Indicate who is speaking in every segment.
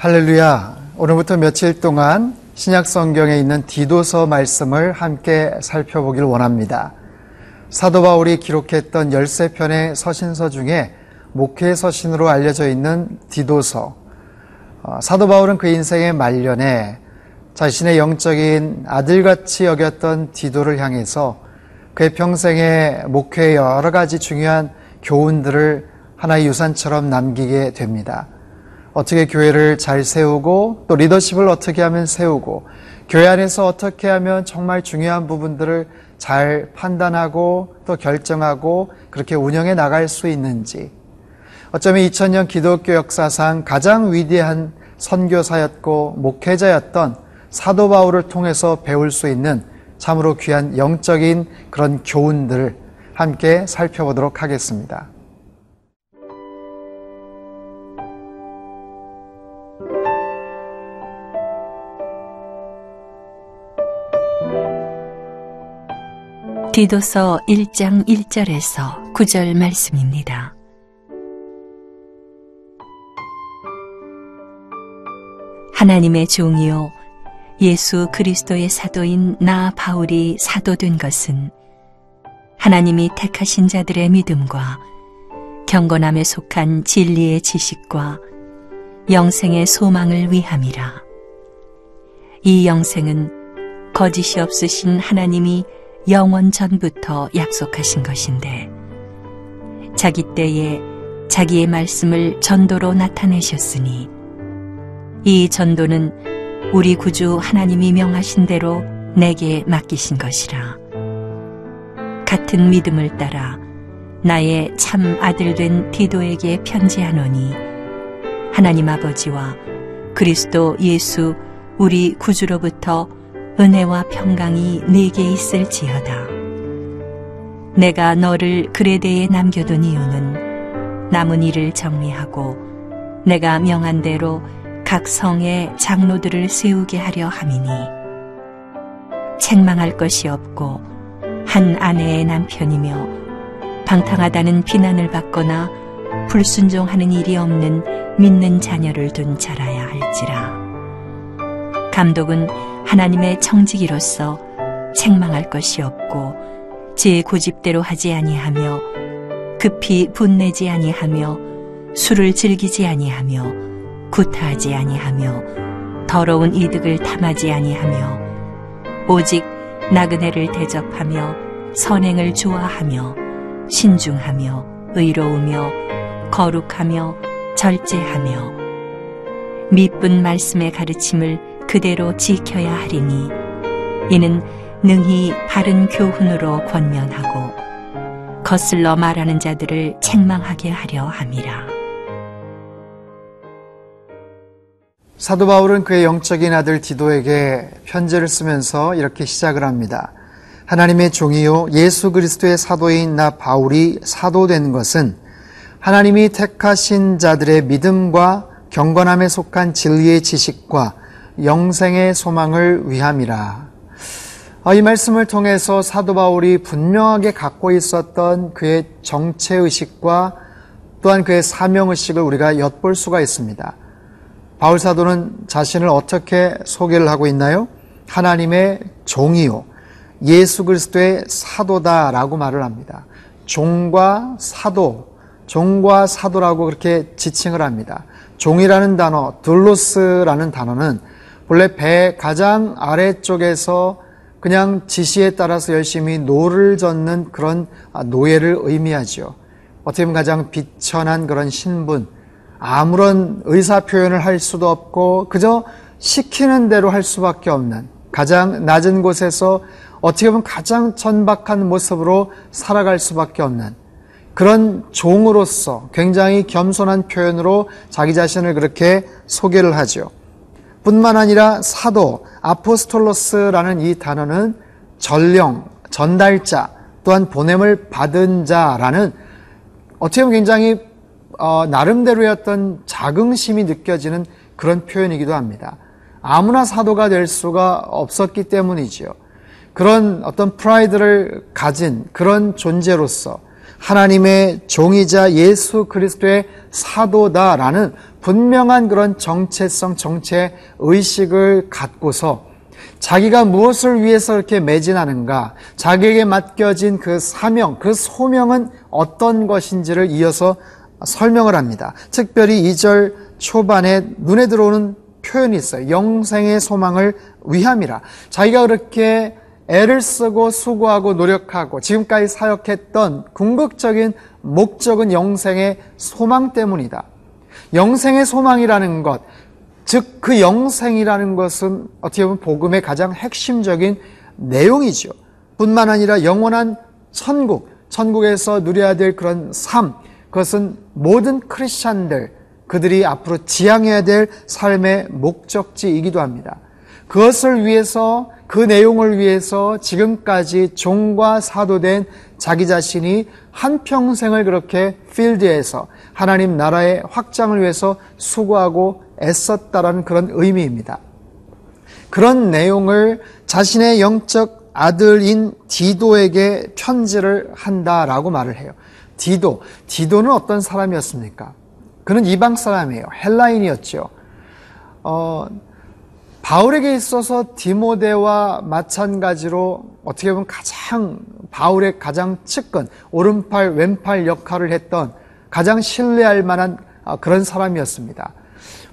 Speaker 1: 할렐루야. 오늘부터 며칠 동안 신약 성경에 있는 디도서 말씀을 함께 살펴보길 원합니다. 사도 바울이 기록했던 13편의 서신서 중에 목회 서신으로 알려져 있는 디도서. 사도 바울은 그 인생의 말년에 자신의 영적인 아들같이 여겼던 디도를 향해서 그의 평생의 목회의 여러 가지 중요한 교훈들을 하나의 유산처럼 남기게 됩니다. 어떻게 교회를 잘 세우고 또 리더십을 어떻게 하면 세우고 교회 안에서 어떻게 하면 정말 중요한 부분들을 잘 판단하고 또 결정하고 그렇게 운영해 나갈 수 있는지, 어쩌면 2000년 기독교 역사상 가장 위대한 선교사였고 목회자였던 사도 바울을 통해서 배울 수 있는 참으로 귀한 영적인 그런 교훈들을 함께 살펴보도록 하겠습니다.
Speaker 2: 디도서 1장 1절에서 9절 말씀입니다. 하나님의 종이요 예수 그리스도의 사도인 나 바울이 사도된 것은 하나님이 택하신 자들의 믿음과 경건함에 속한 진리의 지식과 영생의 소망을 위함이라. 이 영생은 거짓이 없으신 하나님이 영원 전부터 약속하신 것인데 자기 때에 자기의 말씀을 전도로 나타내셨으니 이 전도는 우리 구주 하나님이 명하신 대로 내게 맡기신 것이라. 같은 믿음을 따라 나의 참 아들된 디도에게 편지하노니 하나님 아버지와 그리스도 예수 우리 구주로부터 은혜와 평강이 네게 있을지어다. 내가 너를 그레데에 남겨둔 이유는 남은 일을 정리하고 내가 명한 대로 각 성에 장로들을 세우게 하려 함이니 책망할 것이 없고 한 아내의 남편이며 방탕하다는 비난을 받거나 불순종하는 일이 없는 믿는 자녀를 둔 자라야 할지라. 감독은 하나님의 청지기로서 책망할 것이 없고 제 고집대로 하지 아니하며 급히 분내지 아니하며 술을 즐기지 아니하며 구타하지 아니하며 더러운 이득을 탐하지 아니하며 오직 나그네를 대접하며 선행을 좋아하며 신중하며 의로우며 거룩하며 절제하며 미쁜 말씀의 가르침을 그대로 지켜야 하리니 이는 능히 바른 교훈으로 권면하고 거슬러 말하는 자들을 책망하게 하려 함이라.
Speaker 1: 사도 바울은 그의 영적인 아들 디도에게 편지를 쓰면서 이렇게 시작을 합니다. 하나님의 종이요 예수 그리스도의 사도인 나 바울이 사도된 것은 하나님이 택하신 자들의 믿음과 경건함에 속한 진리의 지식과 영생의 소망을 위함이라. 이 말씀을 통해서 사도 바울이 분명하게 갖고 있었던 그의 정체의식과 또한 그의 사명의식을 우리가 엿볼 수가 있습니다. 바울 사도는 자신을 어떻게 소개를 하고 있나요? 하나님의 종이요 예수 그리스도의 사도다라고 말을 합니다. 종과 사도라고 그렇게 지칭을 합니다. 종이라는 단어, 둘로스라는 단어는 본래 배 가장 아래쪽에서 그냥 지시에 따라서 열심히 노를 젓는 그런 노예를 의미하죠. 어떻게 보면 가장 비천한 그런 신분, 아무런 의사 표현을 할 수도 없고 그저 시키는 대로 할 수밖에 없는 가장 낮은 곳에서 어떻게 보면 가장 천박한 모습으로 살아갈 수밖에 없는 그런 종으로서 굉장히 겸손한 표현으로 자기 자신을 그렇게 소개를 하죠. 뿐만 아니라 사도, 아포스톨로스라는 이 단어는 전령, 전달자, 또한 보냄을 받은 자라는 어떻게 보면 굉장히 나름대로의 어떤 자긍심이 느껴지는 그런 표현이기도 합니다. 아무나 사도가 될 수가 없었기 때문이지요. 그런 어떤 프라이드를 가진 그런 존재로서 하나님의 종이자 예수 그리스도의 사도다라는 분명한 그런 정체성, 정체의식을 갖고서 자기가 무엇을 위해서 이렇게 매진하는가, 자기에게 맡겨진 그 사명, 그 소명은 어떤 것인지를 이어서 설명을 합니다. 특별히 2절 초반에 눈에 들어오는 표현이 있어요. 영생의 소망을 위함이라. 자기가 그렇게 애를 쓰고 수고하고 노력하고 지금까지 사역했던 궁극적인 목적은 영생의 소망 때문이다. 영생의 소망이라는 것, 즉 그 영생이라는 것은 어떻게 보면 복음의 가장 핵심적인 내용이죠. 뿐만 아니라 영원한 천국, 천국에서 누려야 될 그런 삶, 그것은 모든 크리스찬들, 그들이 앞으로 지향해야 될 삶의 목적지이기도 합니다. 그것을 위해서, 그 내용을 위해서 지금까지 종과 사도된 자기 자신이 한평생을 그렇게 필드에서 하나님 나라의 확장을 위해서 수고하고 애썼다라는 그런 의미입니다. 그런 내용을 자신의 영적 아들인 디도에게 편지를 한다라고 말을 해요. 디도는 어떤 사람이었습니까? 그는 이방 사람이에요. 헬라인이었죠. 바울에게 있어서 디모데와 마찬가지로 어떻게 보면 바울의 가장 측근, 오른팔, 왼팔 역할을 했던 가장 신뢰할 만한 그런 사람이었습니다.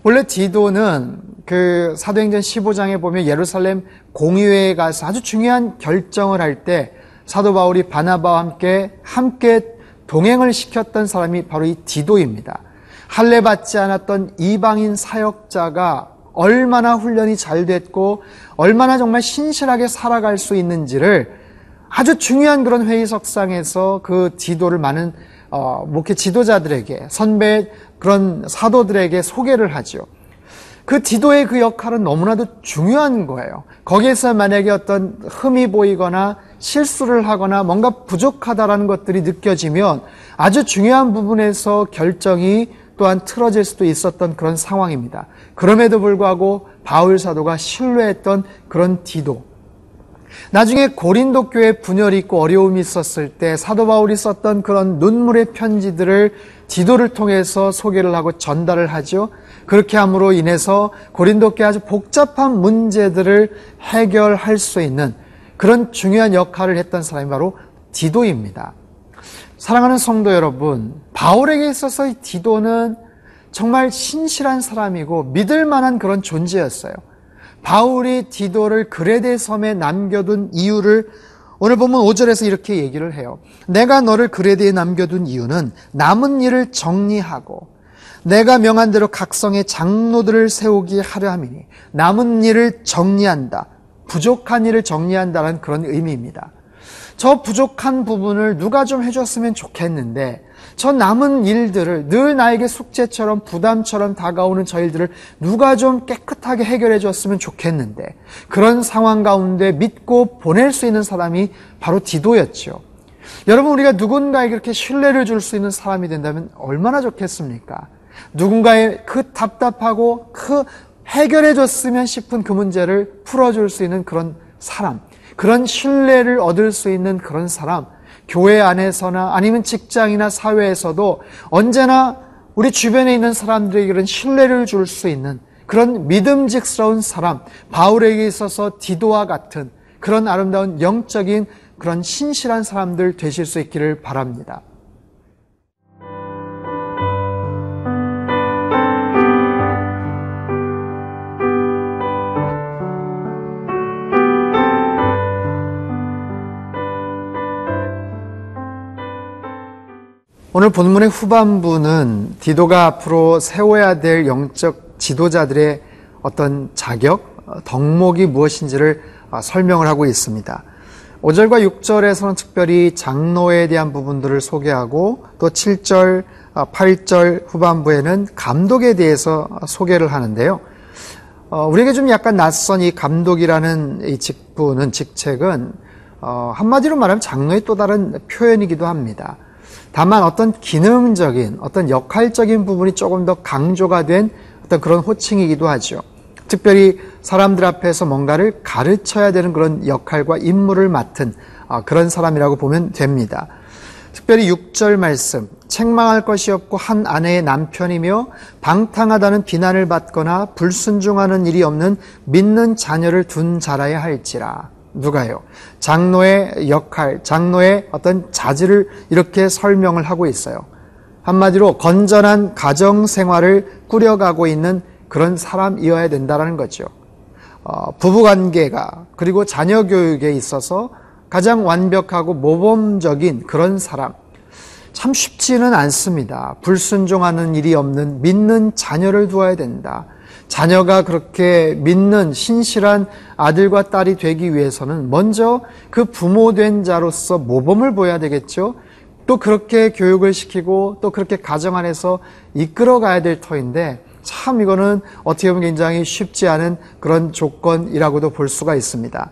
Speaker 1: 원래 디도는 그 사도행전 15장에 보면 예루살렘 공의회에 가서 아주 중요한 결정을 할 때 사도 바울이 바나바와 함께 동행을 시켰던 사람이 바로 이 디도입니다. 할례 받지 않았던 이방인 사역자가 얼마나 훈련이 잘 됐고 얼마나 정말 신실하게 살아갈 수 있는지를 아주 중요한 그런 회의석상에서 그 디도를 많은 목회 지도자들에게, 선배 그런 사도들에게 소개를 하죠. 그 디도의 그 역할은 너무나도 중요한 거예요. 거기에서 만약에 어떤 흠이 보이거나 실수를 하거나 뭔가 부족하다라는 것들이 느껴지면 아주 중요한 부분에서 결정이 또한 틀어질 수도 있었던 그런 상황입니다. 그럼에도 불구하고 바울 사도가 신뢰했던 그런 디도. 나중에 고린도 교회 분열이 있고 어려움이 있었을 때 사도 바울이 썼던 그런 눈물의 편지들을 디도를 통해서 소개를 하고 전달을 하죠. 그렇게 함으로 인해서 고린도 교회 아주 복잡한 문제들을 해결할 수 있는 그런 중요한 역할을 했던 사람이 바로 디도입니다. 사랑하는 성도 여러분, 바울에게 있어서 이 디도는 정말 신실한 사람이고 믿을 만한 그런 존재였어요. 바울이 디도를 그레데 섬에 남겨둔 이유를 오늘 보면 5절에서 이렇게 얘기를 해요. 내가 너를 그레데에 남겨둔 이유는 남은 일을 정리하고 내가 명한 대로 각성의 장로들을 세우기 하려 함이니, 남은 일을 정리한다, 부족한 일을 정리한다는 그런 의미입니다. 저 부족한 부분을 누가 좀 해줬으면 좋겠는데, 저 남은 일들을 늘 나에게 숙제처럼 부담처럼 다가오는 저 일들을 누가 좀 깨끗하게 해결해 줬으면 좋겠는데, 그런 상황 가운데 믿고 보낼 수 있는 사람이 바로 디도였죠. 여러분, 우리가 누군가에게 그렇게 신뢰를 줄 수 있는 사람이 된다면 얼마나 좋겠습니까? 누군가의 그 답답하고 그 해결해 줬으면 싶은 그 문제를 풀어줄 수 있는 그런 사람, 그런 신뢰를 얻을 수 있는 그런 사람, 교회 안에서나 아니면 직장이나 사회에서도 언제나 우리 주변에 있는 사람들에게 그런 신뢰를 줄 수 있는 그런 믿음직스러운 사람, 바울에게 있어서 디도와 같은 그런 아름다운 영적인 그런 신실한 사람들 되실 수 있기를 바랍니다. 오늘 본문의 후반부는 디도가 앞으로 세워야 될 영적 지도자들의 어떤 자격, 덕목이 무엇인지를 설명을 하고 있습니다. 5절과 6절에서는 특별히 장로에 대한 부분들을 소개하고 또 7절, 8절 후반부에는 감독에 대해서 소개를 하는데요. 우리에게 좀 약간 낯선 이 감독이라는 이 직책은 한마디로 말하면 장로의 또 다른 표현이기도 합니다. 다만 어떤 기능적인, 어떤 역할적인 부분이 조금 더 강조가 된 어떤 그런 호칭이기도 하죠. 특별히 사람들 앞에서 뭔가를 가르쳐야 되는 그런 역할과 임무를 맡은 그런 사람이라고 보면 됩니다. 특별히 6절 말씀, 책망할 것이 없고 한 아내의 남편이며 방탕하다는 비난을 받거나 불순종하는 일이 없는 믿는 자녀를 둔 자라야 할지라. 누가요? 장로의 역할, 장로의 어떤 자질을 이렇게 설명을 하고 있어요. 한마디로 건전한 가정 생활을 꾸려가고 있는 그런 사람이어야 된다는 거죠. 부부관계가 그리고 자녀 교육에 있어서 가장 완벽하고 모범적인 그런 사람, 참 쉽지는 않습니다. 불순종하는 일이 없는 믿는 자녀를 두어야 된다. 자녀가 그렇게 믿는 신실한 아들과 딸이 되기 위해서는 먼저 그 부모된 자로서 모범을 보여야 되겠죠. 또 그렇게 교육을 시키고 또 그렇게 가정 안에서 이끌어가야 될 터인데 참 이거는 어떻게 보면 굉장히 쉽지 않은 그런 조건이라고도 볼 수가 있습니다.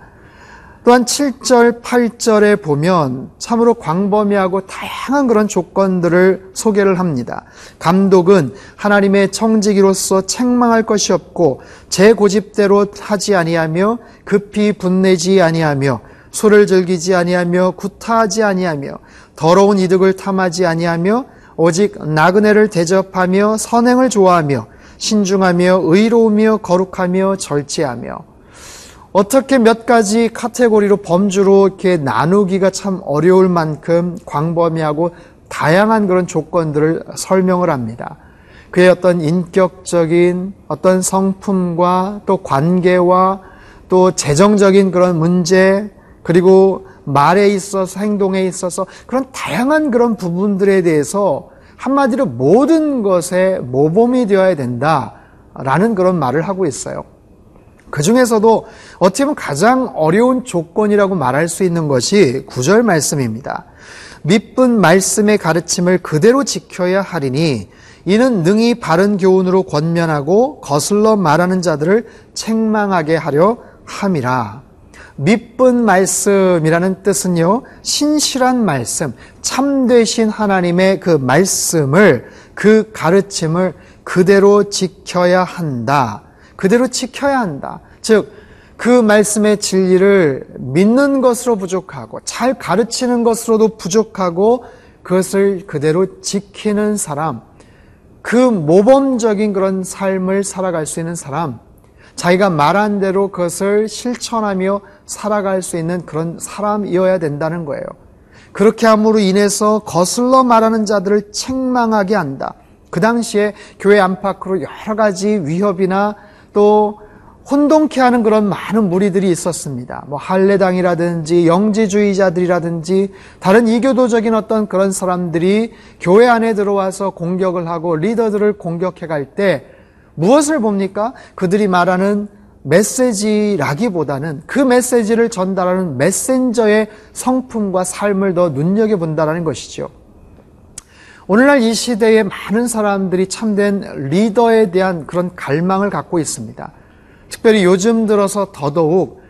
Speaker 1: 또한 7절, 8절에 보면 참으로 광범위하고 다양한 그런 조건들을 소개를 합니다. 감독은 하나님의 청지기로서 책망할 것이 없고 제 고집대로 하지 아니하며 급히 분내지 아니하며 술을 즐기지 아니하며 구타하지 아니하며 더러운 이득을 탐하지 아니하며 오직 나그네를 대접하며 선행을 좋아하며 신중하며 의로우며 거룩하며 절제하며. 어떻게 몇 가지 카테고리로 범주로 이렇게 나누기가 참 어려울 만큼 광범위하고 다양한 그런 조건들을 설명을 합니다. 그의 어떤 인격적인 어떤 성품과 또 관계와 또 재정적인 그런 문제 그리고 말에 있어서 행동에 있어서 그런 다양한 그런 부분들에 대해서 한마디로 모든 것에 모범이 되어야 된다라는 그런 말을 하고 있어요. 그 중에서도 어떻게 보면 가장 어려운 조건이라고 말할 수 있는 것이 9절 말씀입니다. 믿은 말씀의 가르침을 그대로 지켜야 하리니 이는 능히 바른 교훈으로 권면하고 거슬러 말하는 자들을 책망하게 하려 함이라. 믿은 말씀이라는 뜻은요, 신실한 말씀, 참되신 하나님의 그 말씀을, 그 가르침을 그대로 지켜야 한다. 그대로 지켜야 한다. 즉, 그 말씀의 진리를 믿는 것으로 부족하고 잘 가르치는 것으로도 부족하고 그것을 그대로 지키는 사람, 그 모범적인 그런 삶을 살아갈 수 있는 사람, 자기가 말한 대로 그것을 실천하며 살아갈 수 있는 그런 사람이어야 된다는 거예요. 그렇게 함으로 인해서 거슬러 말하는 자들을 책망하게 한다. 그 당시에 교회 안팎으로 여러 가지 위협이나 또 혼동케 하는 그런 많은 무리들이 있었습니다. 할례당이라든지 영지주의자들이라든지 다른 이교도적인 어떤 그런 사람들이 교회 안에 들어와서 공격을 하고 리더들을 공격해 갈 때 무엇을 봅니까? 그들이 말하는 메시지라기보다는 그 메시지를 전달하는 메신저의 성품과 삶을 더 눈여겨본다는 것이죠. 오늘날 이 시대에 많은 사람들이 참된 리더에 대한 그런 갈망을 갖고 있습니다. 특별히 요즘 들어서 더더욱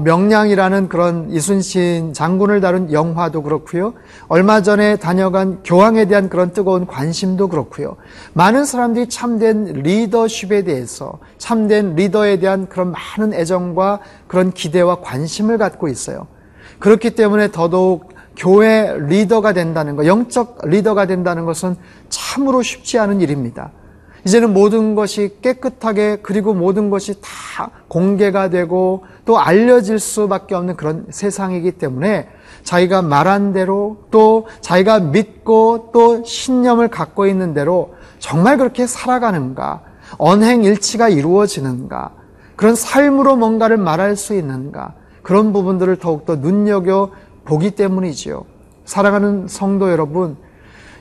Speaker 1: 명량이라는 그런 이순신 장군을 다룬 영화도 그렇고요. 얼마 전에 다녀간 교황에 대한 그런 뜨거운 관심도 그렇고요. 많은 사람들이 참된 리더십에 대해서, 참된 리더에 대한 그런 많은 애정과 그런 기대와 관심을 갖고 있어요. 그렇기 때문에 더더욱 교회 리더가 된다는 것, 영적 리더가 된다는 것은 참으로 쉽지 않은 일입니다. 이제는 모든 것이 깨끗하게 그리고 모든 것이 다 공개가 되고 또 알려질 수밖에 없는 그런 세상이기 때문에 자기가 말한 대로 또 자기가 믿고 또 신념을 갖고 있는 대로 정말 그렇게 살아가는가, 언행일치가 이루어지는가, 그런 삶으로 뭔가를 말할 수 있는가, 그런 부분들을 더욱더 눈여겨보기 때문이지요. 사랑하는 성도 여러분,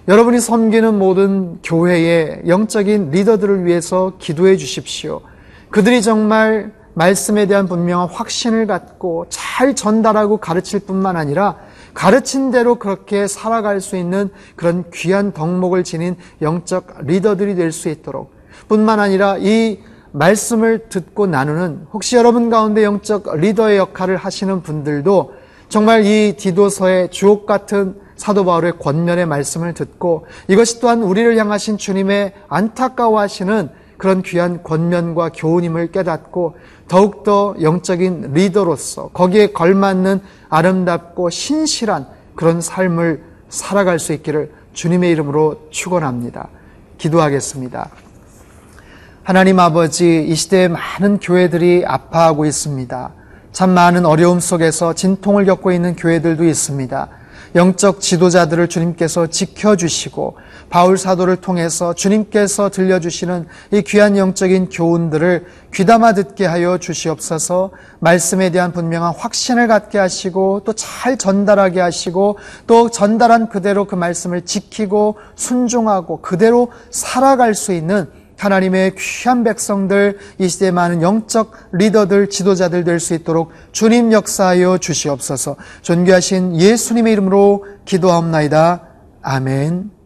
Speaker 1: 여러분이 섬기는 모든 교회의 영적인 리더들을 위해서 기도해 주십시오. 그들이 정말 말씀에 대한 분명한 확신을 갖고 잘 전달하고 가르칠 뿐만 아니라 가르친 대로 그렇게 살아갈 수 있는 그런 귀한 덕목을 지닌 영적 리더들이 될 수 있도록, 뿐만 아니라 이 말씀을 듣고 나누는, 혹시 여러분 가운데 영적 리더의 역할을 하시는 분들도 정말 이 디도서의 주옥 같은 사도 바울의 권면의 말씀을 듣고 이것이 또한 우리를 향하신 주님의 안타까워하시는 그런 귀한 권면과 교훈임을 깨닫고 더욱더 영적인 리더로서 거기에 걸맞는 아름답고 신실한 그런 삶을 살아갈 수 있기를 주님의 이름으로 축원합니다. 기도하겠습니다. 하나님 아버지, 이 시대에 많은 교회들이 아파하고 있습니다. 참 많은 어려움 속에서 진통을 겪고 있는 교회들도 있습니다. 영적 지도자들을 주님께서 지켜주시고 바울 사도를 통해서 주님께서 들려주시는 이 귀한 영적인 교훈들을 귀담아 듣게 하여 주시옵소서. 말씀에 대한 분명한 확신을 갖게 하시고 또 잘 전달하게 하시고 또 전달한 그대로 그 말씀을 지키고 순종하고 그대로 살아갈 수 있는 하나님의 귀한 백성들, 이 시대에 많은 영적 리더들, 지도자들 될 수 있도록 주님 역사하여 주시옵소서. 존귀하신 예수님의 이름으로 기도하옵나이다. 아멘.